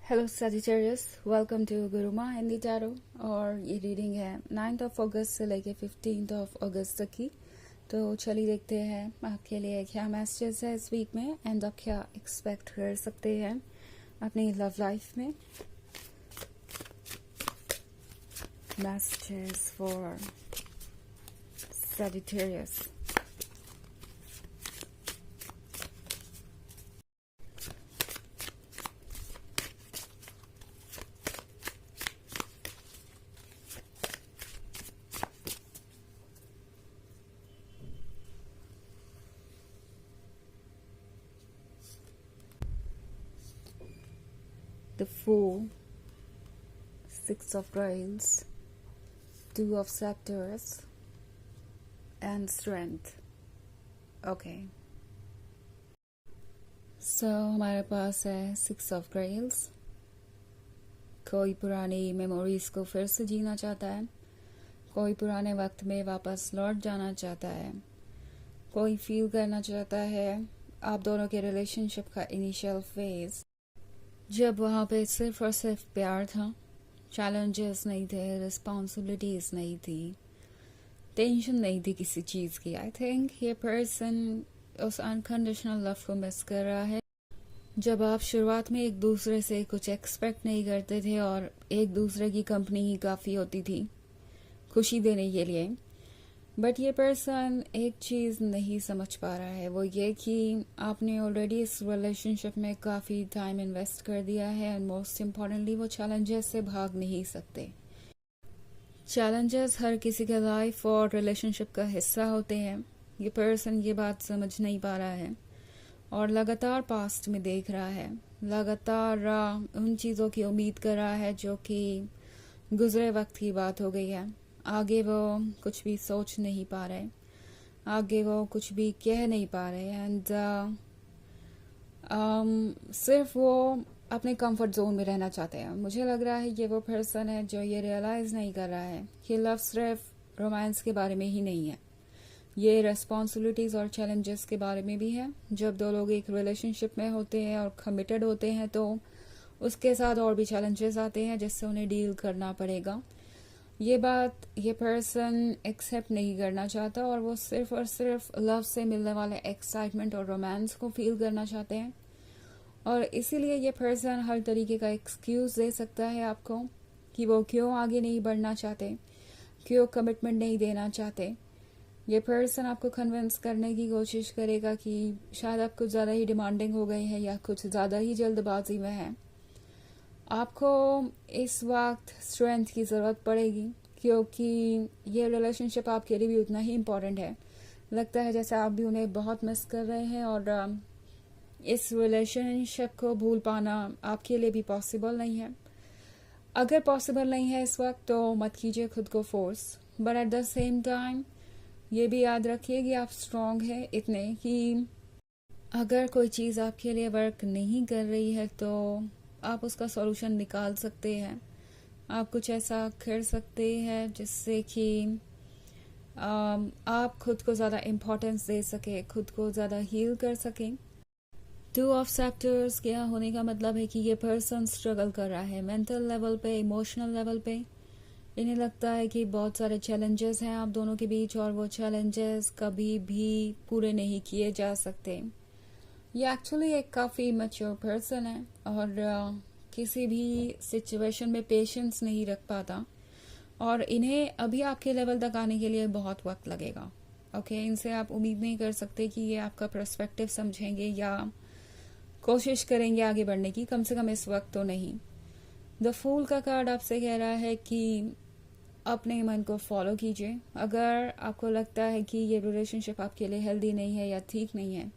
Hello Sagittarius, welcome to Gurumaa Hindi tarot. और ये reading है 9 अगस्त से लेके 15 अगस्त तक की। तो चलिए देखते हैं आपके लिए क्या मैसेजेस है इस वीक में एंड आप क्या एक्सपेक्ट कर सकते हैं अपनी लव लाइफ में। Messages for Sagittarius. The Fool, 6 of Coins, 2 of Scepters, and Strength. Okay. So हमारे पास है 6 of Coins। कोई पुरानी मेमोरीज को फिर से जीना चाहता है, कोई पुराने वक्त में वापस लौट जाना चाहता है, कोई फील करना चाहता है आप दोनों के रिलेशनशिप का इनिशियल फेज जब वहाँ पे सिर्फ और सिर्फ प्यार था, चैलेंजेस नहीं थे, रिस्पॉन्सिबिलिटीज नहीं थी, टेंशन नहीं थी किसी चीज़ की। आई थिंक ये पर्सन उस अनकंडीशनल लव को मिस कर रहा है जब आप शुरुआत में एक दूसरे से कुछ एक्सपेक्ट नहीं करते थे और एक दूसरे की कंपनी ही काफ़ी होती थी खुशी देने के लिए। बट ये पर्सन एक चीज़ नहीं समझ पा रहा है, वो ये कि आपने ऑलरेडी इस रिलेशनशिप में काफ़ी टाइम इन्वेस्ट कर दिया है एंड मोस्ट इम्पॉर्टेंटली वो चैलेंजेस से भाग नहीं सकते। चैलेंजेस हर किसी के लाइफ और रिलेशनशिप का हिस्सा होते हैं। ये पर्सन ये बात समझ नहीं पा रहा है और लगातार पास्ट में देख रहा है, लगातार उन चीज़ों की उम्मीद कर रहा है जो कि गुजरे वक्त की बात हो गई है। आगे वो कुछ भी सोच नहीं पा रहे, आगे वो कुछ भी कह नहीं पा रहे एंड सिर्फ वो अपने कंफर्ट जोन में रहना चाहते हैं। मुझे लग रहा है ये वो पर्सन है जो ये रियलाइज नहीं कर रहा है कि लव सिर्फ रोमांस के बारे में ही नहीं है, ये रेस्पॉन्सिबिलिटीज और चैलेंजेस के बारे में भी है। जब दो लोग एक रिलेशनशिप में होते हैं और कमिटेड होते हैं तो उसके साथ और भी चैलेंजेस आते हैं जिससे उन्हें डील करना पड़ेगा। ये बात ये पर्सन एक्सेप्ट नहीं करना चाहता और वो सिर्फ और सिर्फ लव से मिलने वाले एक्साइटमेंट और रोमांस को फील करना चाहते हैं। और इसीलिए ये पर्सन हर तरीके का एक्सक्यूज दे सकता है आपको कि वो क्यों आगे नहीं बढ़ना चाहते, क्यों कमिटमेंट नहीं देना चाहते। ये पर्सन आपको कन्विंस करने की कोशिश करेगा कि शायद आप कुछ ज़्यादा ही डिमांडिंग हो गए हैं या कुछ ज़्यादा ही जल्दबाजी में हैं। आपको इस वक्त स्ट्रेंथ की ज़रूरत पड़ेगी क्योंकि ये रिलेशनशिप आपके लिए भी उतना ही इम्पोर्टेंट है। लगता है जैसे आप भी उन्हें बहुत मिस कर रहे हैं और इस रिलेशनशिप को भूल पाना आपके लिए भी पॉसिबल नहीं है। अगर पॉसिबल नहीं है इस वक्त तो मत कीजिए खुद को force, but at the same time ये भी याद रखिए कि आप स्ट्रांग हैं इतने कि अगर कोई चीज़ आपके लिए वर्क नहीं कर रही है तो आप उसका सॉल्यूशन निकाल सकते हैं। आप कुछ ऐसा कर सकते हैं जिससे कि आप खुद को ज़्यादा इम्पोर्टेंस दे सके, खुद को ज़्यादा हील कर सकें। 2 ऑफ सेक्टर्स क्या होने का मतलब है कि ये पर्सन स्ट्रगल कर रहा है मेंटल लेवल पे, इमोशनल लेवल पे। इन्हें लगता है कि बहुत सारे चैलेंजेस हैं आप दोनों के बीच और वो चैलेंजेस कभी भी पूरे नहीं किए जा सकते। ये एक्चुअली एक काफ़ी मैच्योर पर्सन है और किसी भी सिचुएशन में पेशेंस नहीं रख पाता और इन्हें अभी आपके लेवल तक आने के लिए बहुत वक्त लगेगा। ओके, इनसे आप उम्मीद नहीं कर सकते कि ये आपका पर्सपेक्टिव समझेंगे या कोशिश करेंगे आगे बढ़ने की, कम से कम इस वक्त तो नहीं। द फूल का कार्ड आपसे कह रहा है कि अपने मन को फॉलो कीजिए। अगर आपको लगता है कि ये रिलेशनशिप आपके लिए हेल्दी नहीं है या ठीक नहीं है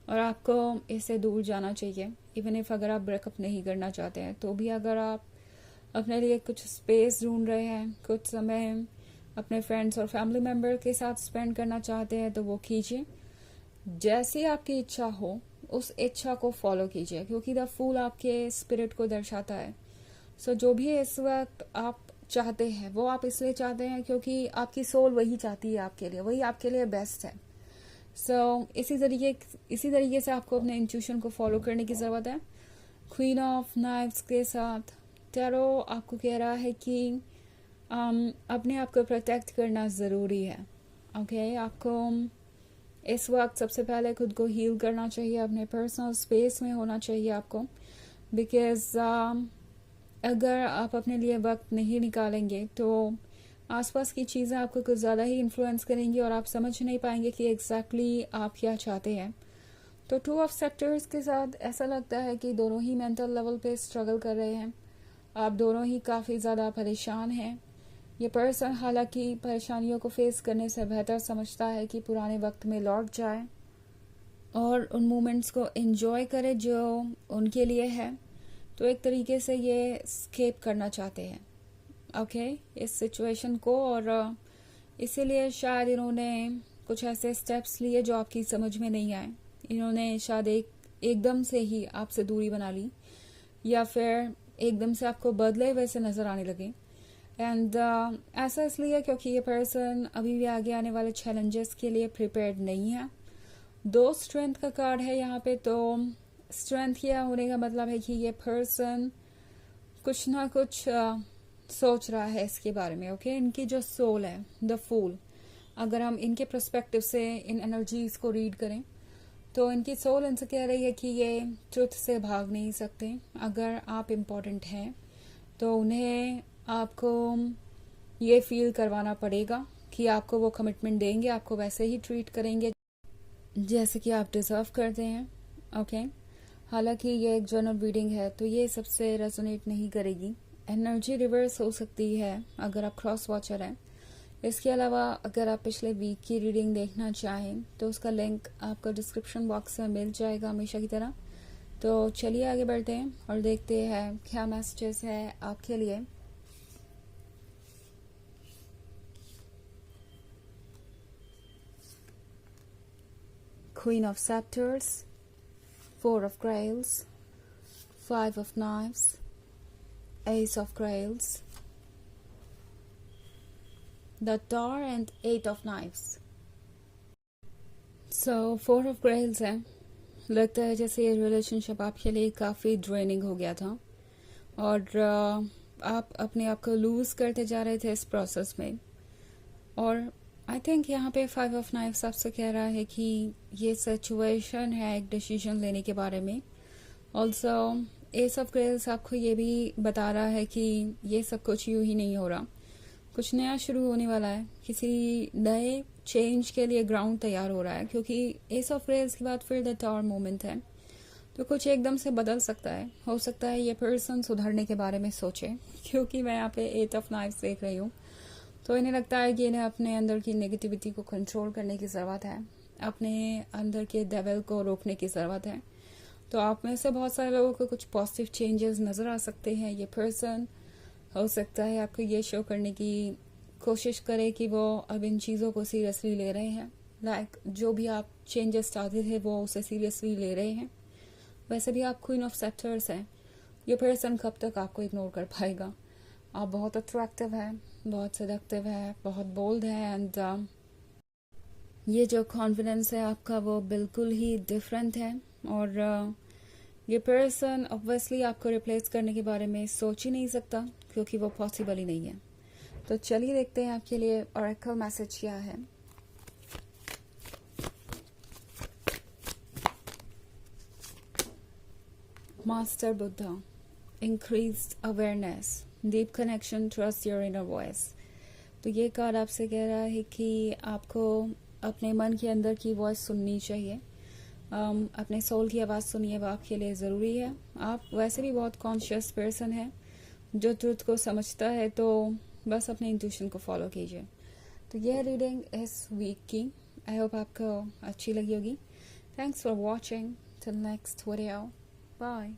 और आपको इससे दूर जाना चाहिए, इवन इफ अगर आप ब्रेकअप नहीं करना चाहते हैं तो भी अगर आप अपने लिए कुछ स्पेस ढूंढ रहे हैं, कुछ समय अपने फ्रेंड्स और फैमिली मेम्बर के साथ स्पेंड करना चाहते हैं तो वो कीजिए। जैसी आपकी इच्छा हो उस इच्छा को फॉलो कीजिए क्योंकि द फूल आपके स्पिरिट को दर्शाता है। सो जो भी इस वक्त आप चाहते हैं वो आप इसलिए चाहते हैं क्योंकि आपकी सोल वही चाहती है आपके लिए, वही आपके लिए बेस्ट है। इसी तरीके से आपको अपने इंट्यूशन को फॉलो करने की ज़रूरत है क्वीन ऑफ नाइफ्स के साथ टैरो आपको कह रहा है कि अपने आप को प्रोटेक्ट करना ज़रूरी है। ओके आपको इस वक्त सबसे पहले खुद को हील करना चाहिए, अपने पर्सनल स्पेस में होना चाहिए आपको, बिकॉज अगर आप अपने लिए वक्त नहीं निकालेंगे तो आसपास की चीज़ें आपको कुछ ज़्यादा ही इन्फ्लुएंस करेंगी और आप समझ नहीं पाएंगे कि एग्जैक्टली आप क्या चाहते हैं। तो 2 ऑफ सेक्टर्स के साथ ऐसा लगता है कि दोनों ही मेंटल लेवल पे स्ट्रगल कर रहे हैं, आप दोनों ही काफ़ी ज़्यादा परेशान हैं। ये पर्सन हालांकि परेशानियों को फेस करने से बेहतर समझता है कि पुराने वक्त में लौट जाए और उन मोमेंट्स को एंजॉय करे जो उनके लिए है। तो एक तरीके से ये स्केप करना चाहते हैं ओके इस सिचुएशन को, और इसीलिए शायद इन्होंने कुछ ऐसे स्टेप्स लिए जो आपकी समझ में नहीं आए। इन्होंने शायद एकदम से ही आपसे दूरी बना ली, या फिर एकदम से आपको बदले वैसे नज़र आने लगे। एंड ऐसा इसलिए क्योंकि ये पर्सन अभी भी आगे आने वाले चैलेंजेस के लिए प्रिपेयर्ड नहीं है। 2 स्ट्रेंथ का कार्ड है यहाँ पे, तो स्ट्रेंथ किया होने का मतलब है कि ये पर्सन कुछ ना कुछ सोच रहा है इसके बारे में। ओके इनकी जो सोल है द फूल, अगर हम इनके पर्सपेक्टिव से इन एनर्जीज को रीड करें तो इनकी सोल इनसे कह रही है कि ये ट्रुथ से भाग नहीं सकते। अगर आप इम्पोर्टेंट हैं तो उन्हें आपको ये फील करवाना पड़ेगा कि आपको वो कमिटमेंट देंगे, आपको वैसे ही ट्रीट करेंगे जैसे कि आप डिजर्व करते हैं। ओके हालांकि ये एक जनरल रीडिंग है तो ये सबसे रेजोनेट नहीं करेगी। एनर्जी रिवर्स हो सकती है अगर आप क्रॉस वॉचर हैं। इसके अलावा अगर आप पिछले वीक की रीडिंग देखना चाहें तो उसका लिंक आपको डिस्क्रिप्शन बॉक्स में मिल जाएगा हमेशा की तरह। तो चलिए आगे बढ़ते हैं और देखते हैं क्या मैसेजेस है आपके लिए। Queen of Scepters, 4 of Grails, 5 of Knives, Ace of Grails, the Tower and 8 of Knives. So 4 of Grails है। लगता है जैसे ये रिलेशनशिप आपके लिए काफ़ी ड्रेनिंग हो गया था और आप अपने आप को लूज करते जा रहे थे इस प्रोसेस में। और आई थिंक यहाँ पे 5 ऑफ नाइफ्स आपसे कह रहा है कि ये सिचुएशन है एक डिसीजन लेने के बारे में। ऑल्सो एस ऑफ ग्रेल्स आपको ये भी बता रहा है कि ये सब कुछ यूं ही नहीं हो रहा, कुछ नया शुरू होने वाला है, किसी नए चेंज के लिए ग्राउंड तैयार हो रहा है। क्योंकि एस ऑफ ग्रेल्स के बाद फिर द टावर मोमेंट है तो कुछ एकदम से बदल सकता है। हो सकता है ये पर्सन सुधरने के बारे में सोचे, क्योंकि मैं यहाँ पे 8 ऑफ नाइफ्स देख रही हूँ। तो इन्हें लगता है कि इन्हें अपने अंदर की नेगेटिविटी को कंट्रोल करने की ज़रूरत है, अपने अंदर के डेविल को रोकने की ज़रूरत है। तो आप में से बहुत सारे लोगों को कुछ पॉजिटिव चेंजेस नज़र आ सकते हैं। ये पर्सन हो सकता है आपको ये शो करने की कोशिश करे कि वो अब इन चीज़ों को सीरियसली ले रहे हैं। लाइक जो भी आप चेंजेस चाहते थे वो उसे सीरियसली ले रहे हैं। वैसे भी आप क्वीन ऑफ सेक्टर्स हैं। ये पर्सन कब तक आपको इग्नोर कर पाएगा? आप बहुत अट्रैक्टिव है, बहुत सेडक्टिव है, बहुत बोल्ड है एंड ये जो कॉन्फिडेंस है आपका वो बिल्कुल ही डिफरेंट है। और ये पर्सन ऑब्वियसली आपको रिप्लेस करने के बारे में सोच ही नहीं सकता क्योंकि वो पॉसिबल ही नहीं है। तो चलिए देखते हैं आपके लिए ऑरेकल मैसेज क्या है। Master Buddha, increased awareness, deep connection, trust your inner voice. तो ये कार्ड आपसे कह रहा है कि आपको अपने मन के अंदर की वॉइस सुननी चाहिए। अपने सोल की आवाज़ सुनिए, वो आपके लिए ज़रूरी है। आप वैसे भी बहुत कॉन्शियस पर्सन है जो ट्रुथ को समझता है, तो बस अपने इंट्यूशन को फॉलो कीजिए। तो यह रीडिंग इस वीक की आई होप आपको अच्छी लगी होगी। Thanks for watching, till next video, bye.